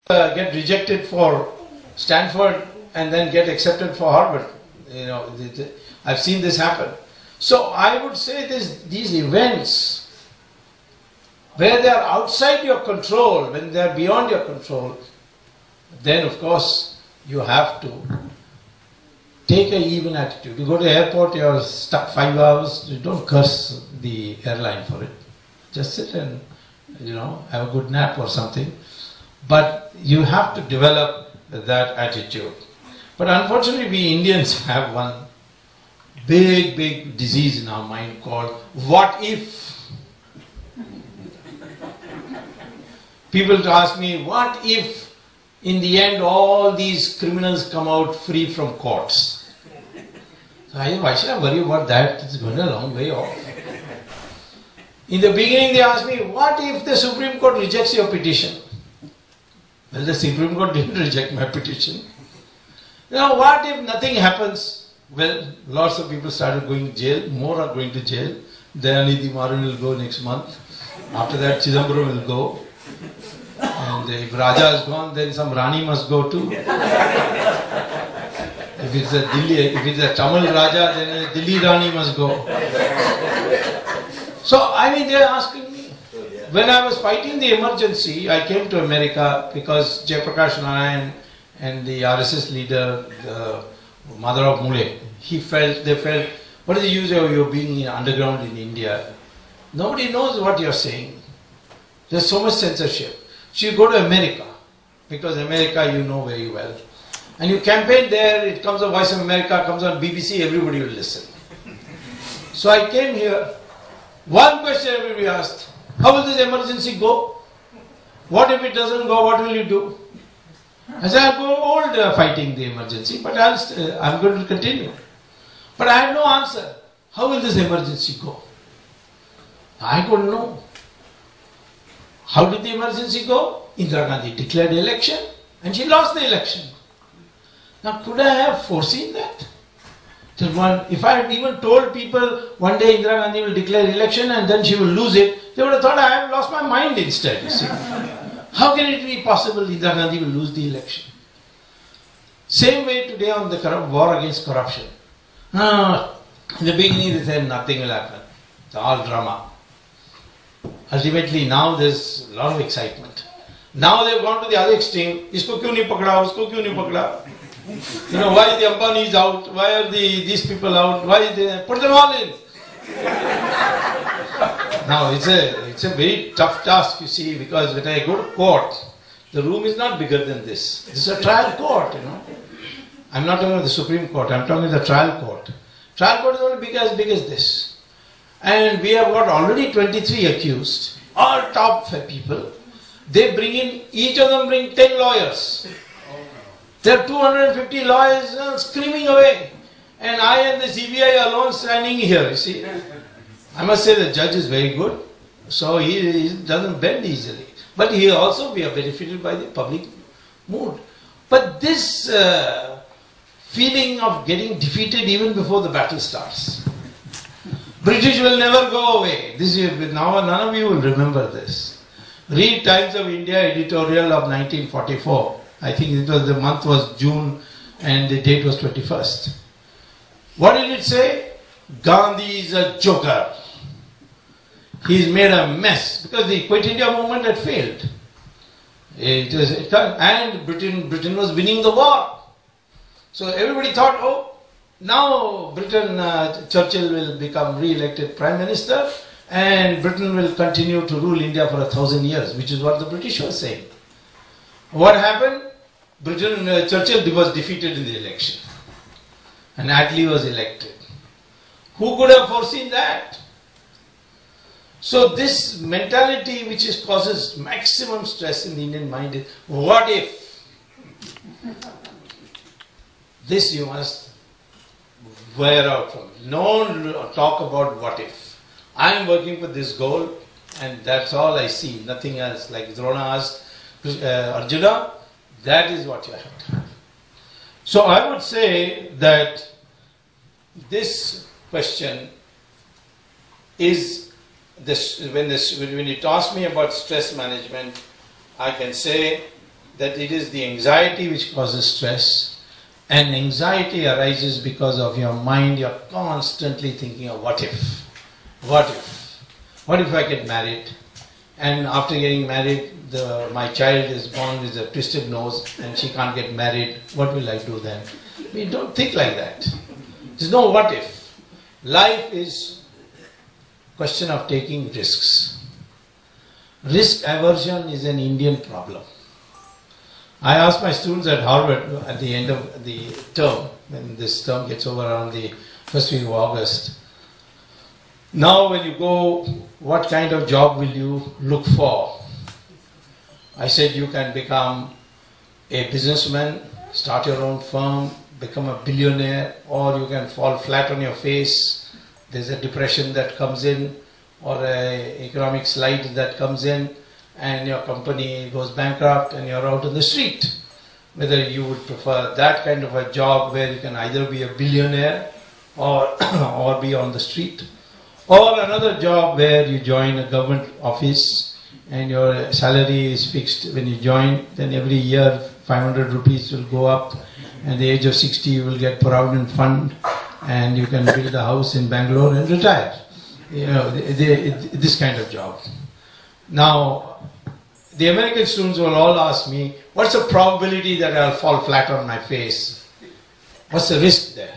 get rejected for Stanford and then get accepted for Harvard. You know, I've seen this happen. So I would say these events, where they are outside your control, when they are beyond your control, then of course you have to take an even attitude. You go to the airport, you are stuck 5 hours, you don't curse the airline for it. Just sit and, you know, have a good nap or something. But you have to develop that attitude. But unfortunately, we Indians have one big disease in our mind called what if. People ask me, what if in the end all these criminals come out free from courts? So why should I worry about that? It's going a long way off. In the beginning they asked me, what if the Supreme Court rejects your petition? Well, the Supreme Court didn't reject my petition. Now what if nothing happens? Well, lots of people started going to jail, more are going to jail. Dayanidhi Maran will go next month. After that Chidambaram will go. And if Raja is gone, then some Rani must go too. If it's a Tamil Raja, then a Delhi Rani must go. So, I mean, they are asking me. When I was fighting the emergency, I came to America because Jayaprakash Narayan and the RSS leader, the mother of Mule, they felt, what is the use of you being underground in India? Nobody knows what you're saying. There's so much censorship. So you go to America, because America you know very well. And you campaign there, it comes on Voice of America, comes on BBC, everybody will listen. So I came here. One question everybody asked, how will this emergency go? What if it doesn't go, what will you do? I said, I'll go old fighting the emergency, but I'm going to continue. But I had no answer. How will this emergency go? I couldn't know. How did the emergency go? Indira Gandhi declared election and she lost the election. Now, could I have foreseen that? If I had even told people one day Indira Gandhi will declare election and then she will lose it, they would have thought I have lost my mind instead. You see. How can it be possible Indira Gandhi will lose the election? Same way today on the war against corruption. In the beginning they said nothing will happen. It's all drama. Ultimately now there's a lot of excitement. Now they've gone to the other extreme. Isko kyun nahi pakda, usko kyun nahi pakda. You know, why the Ambanis out? Why are these people out? Why they put them all in? Now it's a very tough task, you see, because when I go to court, the room is not bigger than this. This is a trial court, you know. I'm not talking about the Supreme Court, I'm talking about the trial court. Trial court is only as big as this. And we have got already 23 accused, all top people. They bring in, each of them bring 10 lawyers. There are 250 lawyers screaming away. And I and the CBI alone standing here, you see. I must say the judge is very good. So he doesn't bend easily. But we are benefited by the public mood. But this feeling of getting defeated even before the battle starts. British will never go away. Now none of you will remember this. Read Times of India editorial of 1944. I think the month was June and the date was 21st. What did it say? Gandhi is a joker. He's made a mess because the Quit India movement had failed. And Britain was winning the war. So everybody thought, oh, now Churchill will become re-elected Prime Minister and Britain will continue to rule India for 1,000 years, which is what the British were saying. What happened? Churchill was defeated in the election and Attlee was elected. Who could have foreseen that? So this mentality which causes maximum stress in the Indian mind is, what if? This you must wear out from. No talk about what if. I am working for this goal and that's all I see, nothing else. Like Drona asked Arjuna, that is what you have to have. So I would say that this question is, when you ask me about stress management, I can say that it is the anxiety which causes stress, and anxiety arises because of your mind. You're constantly thinking of what if, what if, what if I get married, and after getting married, my child is born with a twisted nose and she can't get married, what will I do then? We don't think like that. There's no what if. Life is question of taking risks. Risk aversion is an Indian problem. I asked my students at Harvard at the end of the term, when this term gets over around the first week of August, now when you go, what kind of job will you look for? I said you can become a businessman, start your own firm, become a billionaire, or you can fall flat on your face. There's a depression that comes in, or an economic slide that comes in, and your company goes bankrupt and you're out on the street. Whether you would prefer that kind of a job where you can either be a billionaire or, or be on the street, or another job where you join a government office and your salary is fixed when you join, then every year 500 rupees will go up, and at the age of 60 you will get Provident Fund and you can build a house in Bangalore and retire. You know, this kind of job. Now, the American students will all ask me, what's the probability that I'll fall flat on my face? What's the risk there?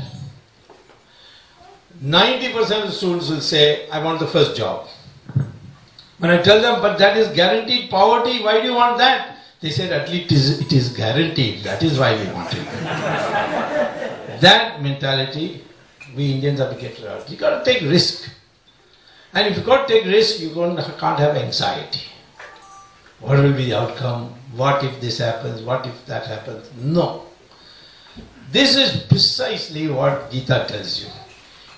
90% of the students will say, I want the first job. When I tell them, but that is guaranteed poverty, why do you want that? They said, at least it is guaranteed, that is why we want it. That mentality, we Indians have to get rid of. You got to take risk. And if you got to take risk, you can't have anxiety. What will be the outcome? What if this happens? What if that happens? No. This is precisely what Gita tells you.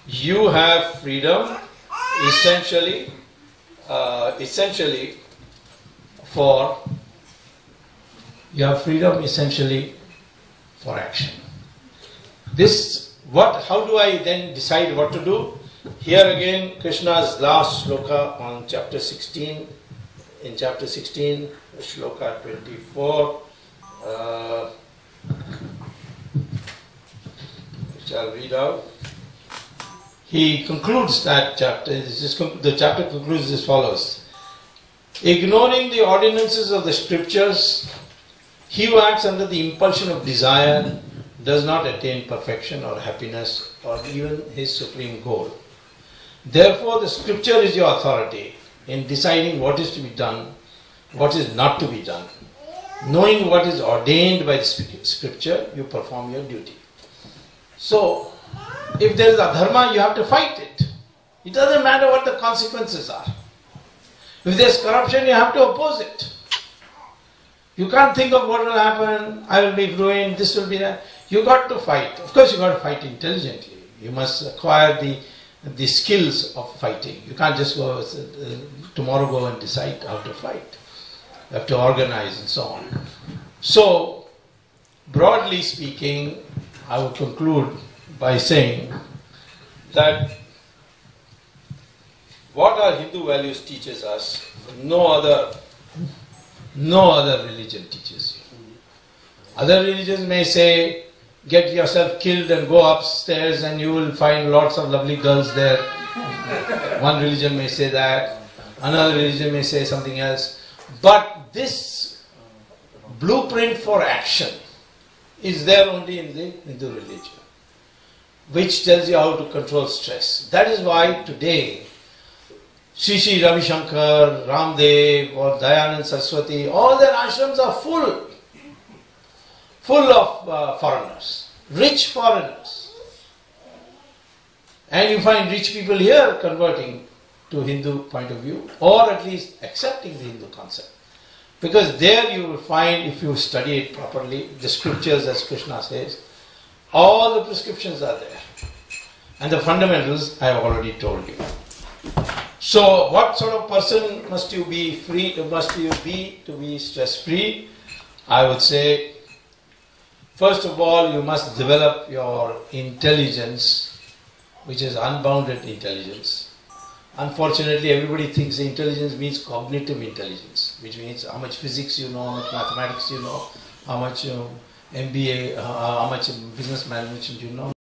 You have freedom essentially for action. How do I then decide what to do? Here again, Krishna's last sloka on chapter 16. In chapter 16, shloka 24, which I'll read out. He concludes that chapter. The chapter concludes as follows: ignoring the ordinances of the scriptures, he who acts under the impulsion of desire does not attain perfection or happiness or even his supreme goal. Therefore, the scripture is your authority in deciding what is to be done, what is not to be done. Knowing what is ordained by the scripture, you perform your duty. So, if there is adharma, you have to fight it. It doesn't matter what the consequences are. If there is corruption, you have to oppose it. You can't think of what will happen, I will be ruined, this will be that. You got to fight. Of course, you got to fight intelligently. You must acquire the skills of fighting. You can't just go tomorrow go and decide how to fight. You have to organize and so on. So, broadly speaking, I will conclude by saying that what our Hindu values teaches us, no other religion teaches you. Other religions may say, get yourself killed and go upstairs and you will find lots of lovely girls there. One religion may say that, another religion may say something else. But this blueprint for action is there only in the Hindu religion, which tells you how to control stress. That is why today, Sri Ravi Shankar, Ramdev or Dayanand Saraswati, all their ashrams are full of foreigners, rich foreigners. And you find rich people here converting to Hindu point of view, or at least accepting the Hindu concept. Because there you will find, if you study it properly, the scriptures, as Krishna says, all the prescriptions are there. And the fundamentals I have already told you. So what sort of person must you be to be stress-free? I would say, first of all, you must develop your intelligence, which is unbounded intelligence. Unfortunately, everybody thinks intelligence means cognitive intelligence, which means how much physics you know, how much mathematics you know, how much MBA, how much business management you know.